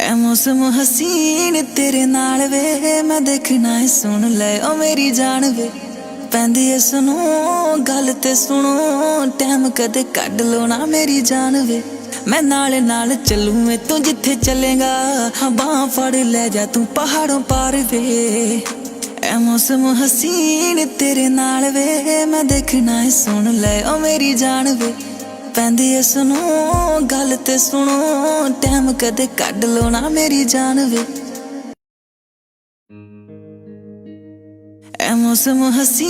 ऐ मौसम हसीन तेरे नाल वे, मैं देखना है सुन ले ओ मेरी जान वे। पैंदी है सुनो गल ते सुनो, टैम कदे कड लो ना मेरी जान वे। मैं नाल नाल चलूं वे तू जिथे चलेगा, हाँ बांह फड़ ले जा तू पहाड़ों पार वे। ऐ मौसम हसीन तेरे नाल वे, मैं देखना है सुन ले ओ मेरी जान वे। पैंदी है सुनो गल ते सुनो, टैम कदे कड लो ना मेरी जान वे। ऐ मौसम हसी